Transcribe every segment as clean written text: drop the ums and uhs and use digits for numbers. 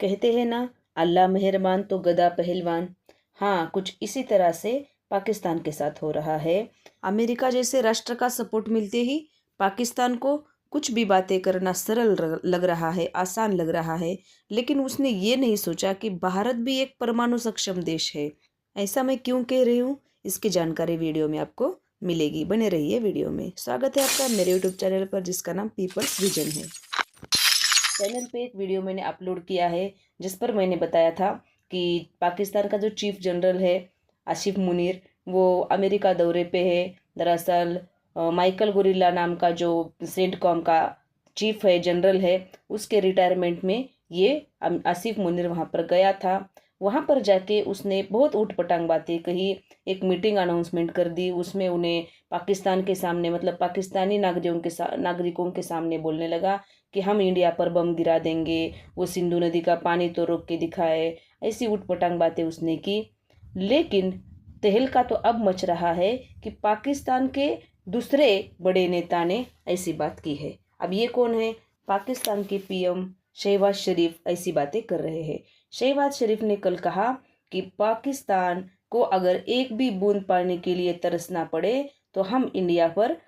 कहते हैं ना, अल्लाह मेहरबान तो गदा पहलवान। हाँ, कुछ इसी तरह से पाकिस्तान के साथ हो रहा है। अमेरिका जैसे राष्ट्र का सपोर्ट मिलते ही पाकिस्तान को कुछ भी बातें करना सरल लग रहा है, आसान लग रहा है। लेकिन उसने ये नहीं सोचा कि भारत भी एक परमाणु सक्षम देश है। ऐसा मैं क्यों कह रही हूँ, इसकी जानकारी वीडियो में आपको मिलेगी। बने रहिए वीडियो में। स्वागत है आपका मेरे यूट्यूब चैनल पर, जिसका नाम पीपल्स विजन है। चैनल पे एक वीडियो मैंने अपलोड किया है, जिस पर मैंने बताया था कि पाकिस्तान का जो चीफ जनरल है आसिफ मुनीर, वो अमेरिका दौरे पे है। दरअसल माइकल गोरिल्ला नाम का जो सेंटकॉम का चीफ है, जनरल है, उसके रिटायरमेंट में ये आसिफ मुनीर वहाँ पर गया था। वहाँ पर जाके उसने बहुत ऊटपटांग बातें कही। एक मीटिंग अनाउंसमेंट कर दी, उसमें उन्हें पाकिस्तान के सामने, मतलब पाकिस्तानी नागरिकों के सामने बोलने लगा कि हम इंडिया पर बम गिरा देंगे, वो सिंधु नदी का पानी तो रोक के दिखाए। ऐसी उटपटांग बातें उसने की। लेकिन तहलका तो अब मच रहा है कि पाकिस्तान के दूसरे बड़े नेता ने ऐसी बात की है। अब ये कौन है? पाकिस्तान के पीएम शहबाज शरीफ ऐसी बातें कर रहे हैं। शहबाज शरीफ ने कल कहा कि पाकिस्तान को अगर एक भी बूंद पानी के लिए तरसना पड़े तो हम इंडिया पर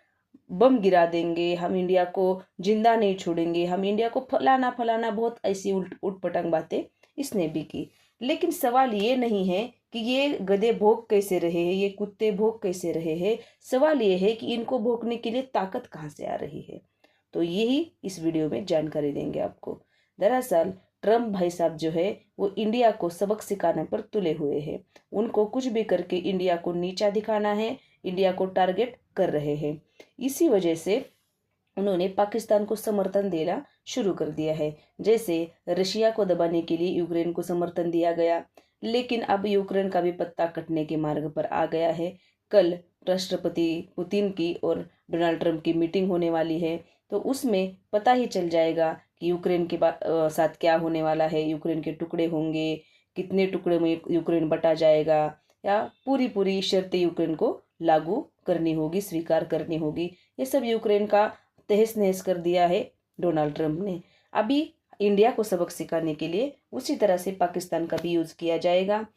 बम गिरा देंगे, हम इंडिया को जिंदा नहीं छोड़ेंगे, हम इंडिया को फलाना फलाना, बहुत ऐसी उटपटांग बातें इसने भी की। लेकिन सवाल ये नहीं है कि ये गधे भोग कैसे रहे हैं, ये कुत्ते भोग कैसे रहे हैं। सवाल ये है कि इनको भोगने के लिए ताकत कहाँ से आ रही है। तो यही इस वीडियो में जानकारी देंगे आपको। दरअसल ट्रम्प भाई साहब जो है वो इंडिया को सबक सिखाने पर तुले हुए हैं। उनको कुछ भी करके इंडिया को नीचा दिखाना है, इंडिया को टारगेट कर रहे हैं। इसी वजह से उन्होंने पाकिस्तान को समर्थन देना शुरू कर दिया है। जैसे रशिया को दबाने के लिए यूक्रेन को समर्थन दिया गया, लेकिन अब यूक्रेन का भी पत्ता कटने के मार्ग पर आ गया है। कल राष्ट्रपति पुतिन की और डोनाल्ड ट्रंप की मीटिंग होने वाली है, तो उसमें पता ही चल जाएगा कि यूक्रेन के साथ क्या होने वाला है। यूक्रेन के टुकड़े होंगे, कितने टुकड़े में यूक्रेन बटा जाएगा, या पूरी पूरी शर्तें यूक्रेन को लागू करनी होगी, स्वीकार करनी होगी। ये सब यूक्रेन का तहस नहस कर दिया है डोनाल्ड ट्रंप ने। अभी इंडिया को सबक सिखाने के लिए उसी तरह से पाकिस्तान का भी यूज किया जाएगा।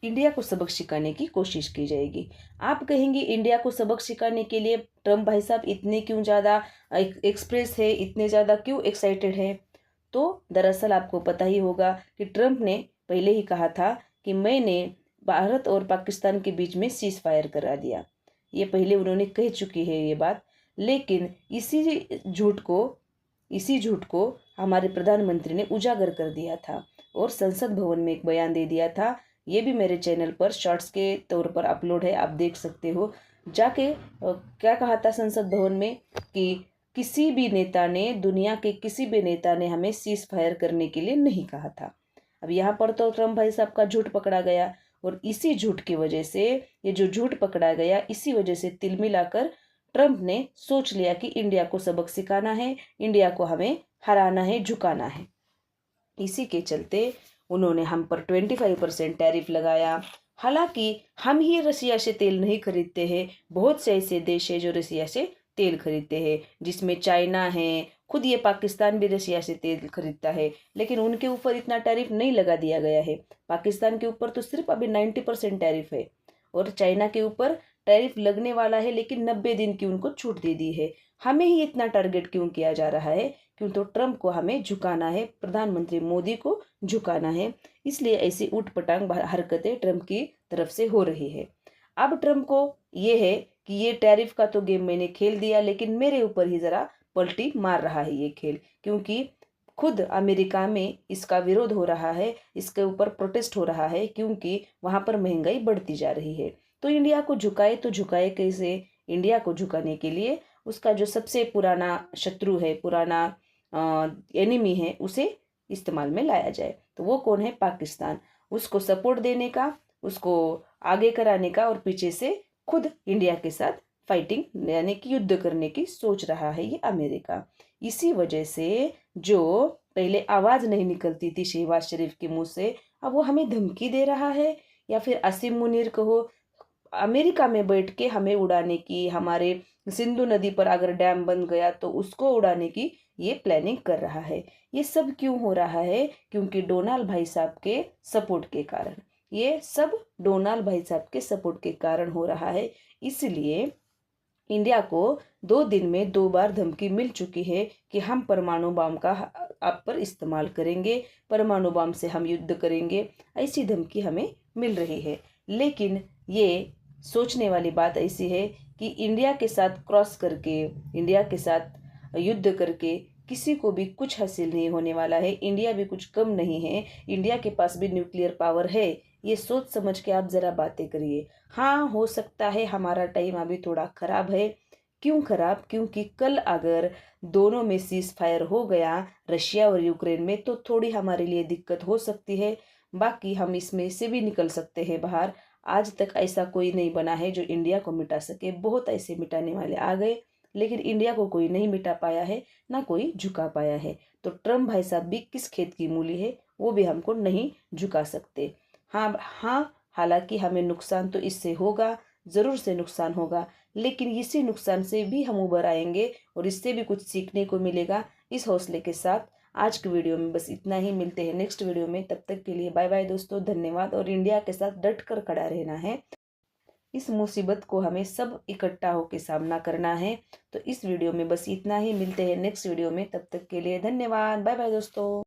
इंडिया को सबक सिखाने की कोशिश की जाएगी। आप कहेंगे इंडिया को सबक सिखाने के लिए ट्रंप भाई साहब इतने क्यों ज़्यादा एक्सप्रेस है, इतने ज़्यादा क्यों एक्साइटेड है? तो दरअसल आपको पता ही होगा कि ट्रंप ने पहले ही कहा था कि मैंने भारत और पाकिस्तान के बीच में सीज फायर करा दिया। ये पहले उन्होंने कह चुकी है ये बात। लेकिन इसी झूठ को हमारे प्रधानमंत्री ने उजागर कर दिया था और संसद भवन में एक बयान दे दिया था। ये भी मेरे चैनल पर शॉर्ट्स के तौर पर अपलोड है, आप देख सकते हो जाके। क्या कहा था संसद भवन में कि किसी भी नेता ने, दुनिया के किसी भी नेता ने हमें सीज फायर करने के लिए नहीं कहा था। अब यहाँ पर तो ट्रम्प भाई साहब का झूठ पकड़ा गया, और इसी झूठ की वजह से, ये जो झूठ पकड़ा गया, इसी वजह से तिल मिलाकर ट्रंप ने सोच लिया कि इंडिया को सबक सिखाना है, इंडिया को हमें हराना है, झुकाना है। इसी के चलते उन्होंने हम पर 25% टैरिफ लगाया। हालांकि हम ही रसिया से तेल नहीं खरीदते हैं, बहुत से ऐसे देश है जो रसिया से तेल खरीदते हैं, जिसमें चाइना है, खुद ये पाकिस्तान भी रसिया से तेल खरीदता है। लेकिन उनके ऊपर इतना टैरिफ नहीं लगा दिया गया है। पाकिस्तान के ऊपर तो सिर्फ अभी 90% टैरिफ है, और चाइना के ऊपर टैरिफ लगने वाला है, लेकिन 90 दिन की उनको छूट दे दी है। हमें ही इतना टारगेट क्यों किया जा रहा है? क्यों तो ट्रंप को हमें झुकाना है, प्रधानमंत्री मोदी को झुकाना है। इसलिए ऐसी ऊटपटांग हरकतें ट्रंप की तरफ से हो रही है। अब ट्रंप को ये है कि ये टैरिफ का तो गेम मैंने खेल दिया, लेकिन मेरे ऊपर ही जरा पलटी मार रहा है ये खेल, क्योंकि खुद अमेरिका में इसका विरोध हो रहा है, इसके ऊपर प्रोटेस्ट हो रहा है, क्योंकि वहां पर महंगाई बढ़ती जा रही है। तो इंडिया को झुकाए तो झुकाए कैसे? इंडिया को झुकाने के लिए उसका जो सबसे पुराना शत्रु है, पुराना एनिमी है, उसे इस्तेमाल में लाया जाए। तो वो कौन है? पाकिस्तान। उसको सपोर्ट देने का, उसको आगे कराने का, और पीछे से खुद इंडिया के साथ फाइटिंग यानी कि युद्ध करने की सोच रहा है ये अमेरिका। इसी वजह से जो पहले आवाज नहीं निकलती थी शहबाज शरीफ के मुंह से, अब वो हमें धमकी दे रहा है, या फिर आसिम मुनीर कहो, अमेरिका में बैठ के हमें उड़ाने की, हमारे सिंधु नदी पर अगर डैम बन गया तो उसको उड़ाने की ये प्लानिंग कर रहा है। ये सब क्यों हो रहा है? क्योंकि डोनाल्ड भाई साहब के सपोर्ट के कारण। ये सब डोनाल्ड भाई साहब के सपोर्ट के कारण हो रहा है। इसलिए इंडिया को 2 दिन में 2 बार धमकी मिल चुकी है कि हम परमाणु बम का आप पर इस्तेमाल करेंगे, परमाणु बम से हम युद्ध करेंगे, ऐसी धमकी हमें मिल रही है। लेकिन ये सोचने वाली बात ऐसी है कि इंडिया के साथ क्रॉस करके, इंडिया के साथ युद्ध करके किसी को भी कुछ हासिल नहीं होने वाला है। इंडिया भी कुछ कम नहीं है, इंडिया के पास भी न्यूक्लियर पावर है। ये सोच समझ के आप ज़रा बातें करिए। हाँ, हो सकता है हमारा टाइम अभी थोड़ा ख़राब है। क्यों ख़राब? क्योंकि कल अगर दोनों में सीज़ फायर हो गया, रशिया और यूक्रेन में, तो थोड़ी हमारे लिए दिक्कत हो सकती है। बाकी हम इसमें से भी निकल सकते हैं बाहर। आज तक ऐसा कोई नहीं बना है जो इंडिया को मिटा सके। बहुत ऐसे मिटाने वाले आ गए, लेकिन इंडिया को कोई नहीं मिटा पाया है, ना कोई झुका पाया है। तो ट्रम्प भाई साहब भी किस खेत की मूली है, वो भी हमको नहीं झुका सकते। हाँ हाँ, हालांकि हमें नुकसान तो इससे होगा, ज़रूर से नुकसान होगा, लेकिन इसी नुकसान से भी हम उबर आएंगे और इससे भी कुछ सीखने को मिलेगा। इस हौसले के साथ आज की वीडियो में बस इतना ही। मिलते हैं नेक्स्ट वीडियो में, तब तक के लिए बाय बाय दोस्तों, धन्यवाद। और इंडिया के साथ डट कर खड़ा रहना है। इस मुसीबत को हमें सब इकट्ठा होकर सामना करना है। तो इस वीडियो में बस इतना ही। मिलते हैं नेक्स्ट वीडियो में, तब तक के लिए धन्यवाद, बाय बाय दोस्तों।